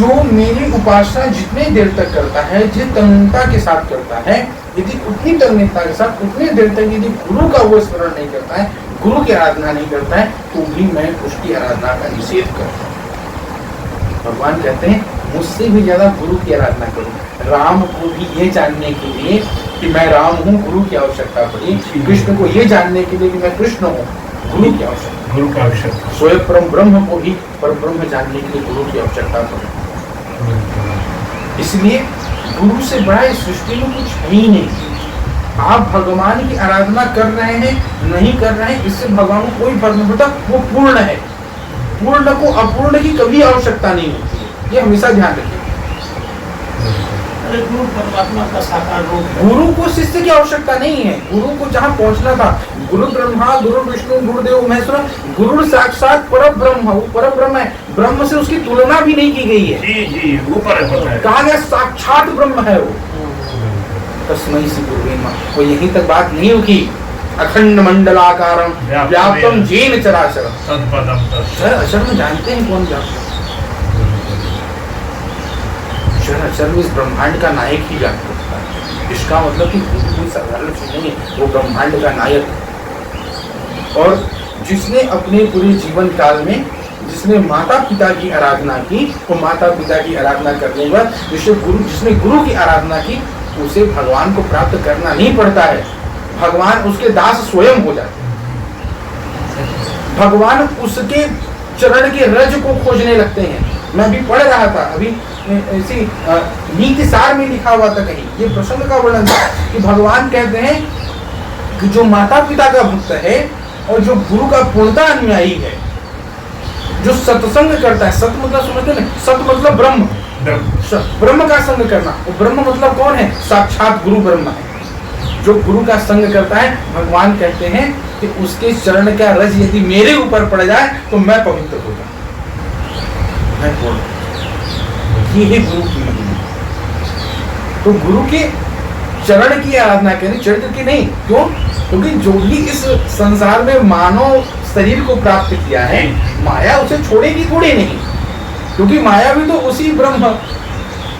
जो मेरी उपासना जितने देर तक करता है, जिस तन्मयता के साथ करता है, यदि उतनी तन्मयता के साथ उतने देर तक यदि गुरु का वो स्मरण नहीं करता है, गुरु की आराधना नहीं करता है, तो भी मैं उसकी आराधना का निषेध करता हूँ। भगवान कहते हैं मुझसे भी ज्यादा गुरु की आराधना करो। राम को भी ये जानने के लिए कि मैं राम हूँ, गुरु की आवश्यकता पड़ी। कृष्ण को ये जानने के लिए कि मैं कृष्ण हूँ, गुरु की आवश्यकता, गुरु की आवश्यकता। स्वयं परम ब्रह्म को भी परम ब्रह्म जानने के लिए गुरु की आवश्यकता पड़ी। इसलिए गुरु से बड़ा इस सृष्टि में कुछ है ही नहीं। आप भगवान की आराधना कर रहे हैं, नहीं कर रहे हैं, इससे भगवान को कोई फर्क नहीं पड़ता। वो पूर्ण है, पूर्ण को अपूर्ण की कभी आवश्यकता नहीं होती है, ये हमेशा ध्यान रखिए। गुरु परमात्मा का साकार रूप है। गुरु को शिष्य की आवश्यकता नहीं है। गुरु को जहाँ पहुँचना था, गुरु ब्रह्मा गुरु विष्णु गुरुदेव महेश्वर, गुरु साक्षात पर ब्रह्म, वो पर ब्रह्म है। ब्रह्म से उसकी तुलना भी नहीं की गई है। जी जी, ऊपर है, कहा गया साक्षात ब्रह्म है वो। तस्मै श्री गुरुवे नमः। वो यहीं तक बात नहीं होगी। अखंड मंडलाकारम व्याप्तम जेन चराचरम। तत्पदम तत्। अक्षर में जानते हैं कौन व्याप्त? अक्षर में इस ब्रह्मांड का नायक ही व्याप्त होता है। इसका मतलब कि कोई साधारण चीज नहीं है, वो ब्रह्मांड का नायक है। और जिसने अपने पूरे जीवन काल में जिसने माता पिता की आराधना की, वो माता पिता की आराधना करने के बाद जिसने गुरु की आराधना की, उसे भगवान को प्राप्त करना नहीं पड़ता है। भगवान उसके दास स्वयं हो जाते हैं। भगवान उसके चरण के रज को खोजने लगते हैं। मैं भी पढ़ रहा था अभी ऐसी नीति सार में लिखा हुआ था कहीं, ये प्रसंग का वर्णन था कि भगवान कहते हैं कि जो माता पिता का भक्त है और जो गुरु का पूर्णता अनुयायी है, जो सत्संग करता है, सत मतलब समझते हैं, सत मतलब ब्रह्म, ब्रह्म का संग करना। वो ब्रह्म मतलब कौन है? साक्षात गुरु ब्रह्म है। जो गुरु का संग करता है, भगवान कहते हैं कि उसके चरण का रज यदि मेरे ऊपर पड़ जाए तो मैं पवित्र हो जाऊं, मैं पूर्ण। ये है गुरु की महिमा। तो गुरु के चरण की आराधना करें, चरित्र की नहीं। क्यों? क्योंकि जो भी इस संसार में मानव शरीर को प्राप्त किया है, माया उसे छोड़ेगी थोड़ी नहीं, क्योंकि माया भी तो उसी ब्रह्म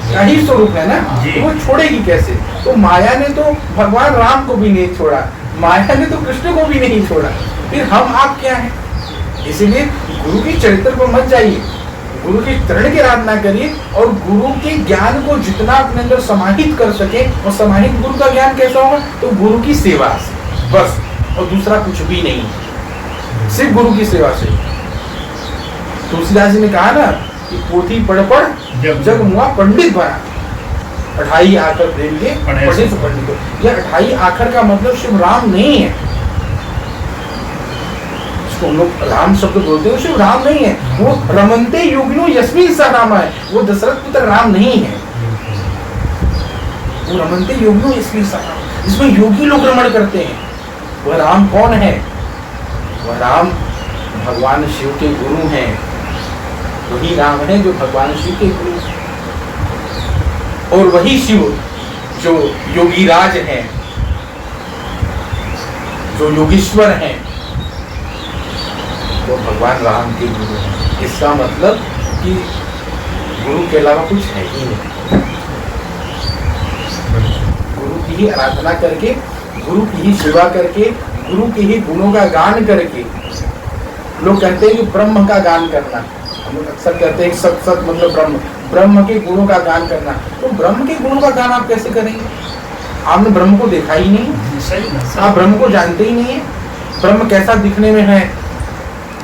का ही स्वरूप है ना, तो वो छोड़ेगी कैसे? तो माया ने तो भगवान राम को भी नहीं छोड़ा, माया ने तो कृष्ण को भी नहीं छोड़ा, फिर हम आप क्या है? इसीलिए गुरु के चरित्र पर मत जाइए, गुरु के चरण की आराधना करिए और गुरु के ज्ञान को जितना अपने अंदर समाहित कर सके। और समाहित गुरु का ज्ञान कैसा होगा? तो गुरु की सेवा से बस, और दूसरा कुछ भी नहीं, सिर्फ गुरु की सेवा से। तुलसीदास जी ने कहा ना कि पोथी पढ़ पढ़ जग मुआ पंडित बना, अठाई आखर प्रेम के पढ़े तो पंडित। यह अठाई आखर का मतलब शिव राम नहीं है, इसको हम लोग राम शब्द बोलते हैं, शिव राम नहीं है। वो रमनते योगिनो यस्मिन् सह राम है, वो दशरथ पुत्र राम नहीं है। वो रमनते योगिनो यस्मिन् सह राम, जिसमें योगी लोग रमण करते हैं। वह राम कौन है? वह राम भगवान शिव के गुरु हैं। वही राम है जो भगवान शिव के गुरु हैं, और वही शिव जो योगीराज हैं, जो योगीश्वर हैं, वो भगवान राम के गुरु हैं। इसका मतलब कि गुरु के अलावा कुछ है ही नहीं। गुरु की ही आराधना करके, गुरु की ही सेवा करके, गुरु के ही गुणों का गान करके। लोग कहते हैं कि ब्रह्म का गान करना, हम लोग अक्सर कहते हैं सत सत मतलब ब्रह्म, ब्रह्म के गुणों का गान करना। तो ब्रह्म के गुणों का गान आप कैसे करेंगे? आपने ब्रह्म को देखा ही नहीं, आप ब्रह्म को जानते ही नहीं है। ब्रह्म कैसा दिखने में है,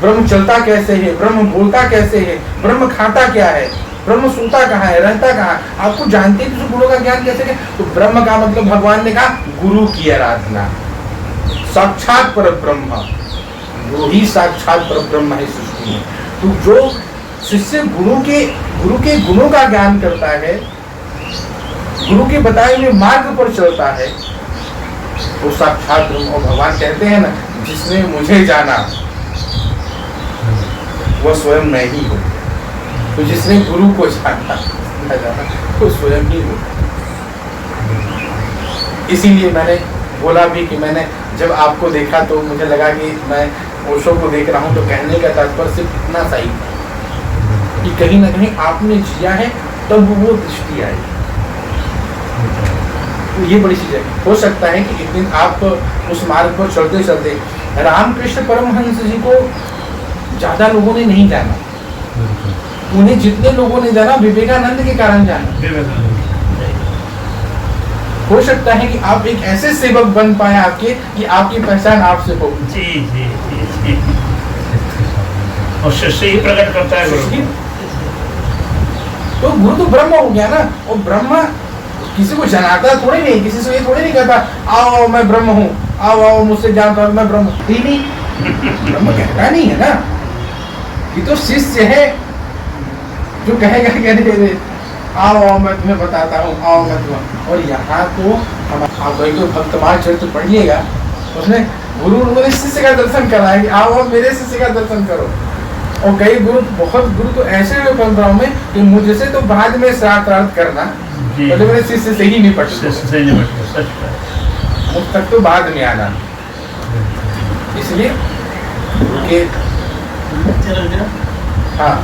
ब्रह्म चलता कैसे है, ब्रह्म बोलता कैसे है, ब्रह्म खाता क्या है, ब्रह्म सोता कहाँ है, रहता कहाँ है, आपको जानते ही तो गुणों का ज्ञान कैसे करें? तो ब्रह्म का मतलब भगवान ने कहा गुरु की आराधना। साक्षात पर ब्रह्म, वो ही साक्षात पर ब्रह्म है सृष्टि में। तो जो शिष्य गुरु के गुणों का ज्ञान करता है, गुरु के बताए हुए मार्ग पर चलता है, वो साक्षात ब्रह्म। और भगवान कहते हैं ना, जिसने मुझे जाना वह स्वयं मैं ही हूँ। तो जिसने गुरु को जाना वो स्वयं ही हूँ। इसीलिए मैंने बोला भी कि मैंने जब आपको देखा तो मुझे लगा कि मैं ओशो को देख रहा हूँ, तो कहने का तात्पर्य सिर्फ इतना सही था। कि कहीं ना कहीं आपने जिया है, तब वो दृष्टि आई। तो ये बड़ी चीज है। हो सकता है कि एक दिन आप उस मार्ग पर चलते चलते, रामकृष्ण परमहंस जी को ज्यादा लोगों ने नहीं जाना, उन्हें जितने लोगों ने जाना विवेकानंद के कारण जाना। हो सकता है कि आप एक ऐसे सेवक बन पाए आपके, कि आपकी पहचान आपसे हो। जी जी जी जी। और शिष्य ही प्रकट करता है गुरु। तो गुरु तो ब्रह्म हो गया ना, और ब्रह्म किसी को जनाता थोड़ी नहीं, किसी से ये थोड़ी नहीं कहता आओ आओ मैं ब्रह्म हूँ, आओ आओ मुझसे जानता हूँ मैं ब्रह्म हूँ। नहीं, ब्रह्म कहता नहीं है ना, ये तो शिष्य है जो कहेगा कि अरे आओ आओ मैं तुम्हें बताता हूँ, आओ मैं तुम्हें। और यहाँ तो हम आप एक तो भक्तमाल चरित्र पढ़िएगा, उसमें गुरु ने शिष्य का दर्शन करा है कि आओ आओ मेरे शिष्य का दर्शन करो। और कई गुरु, बहुत गुरु तो ऐसे हुए परंपराओं में कि मुझसे तो बाद में श्राद्ध करना, तो मेरे शिष्य से ही निपट, मुझ तक तो बाद में आना। इसलिए कि चलो हाँ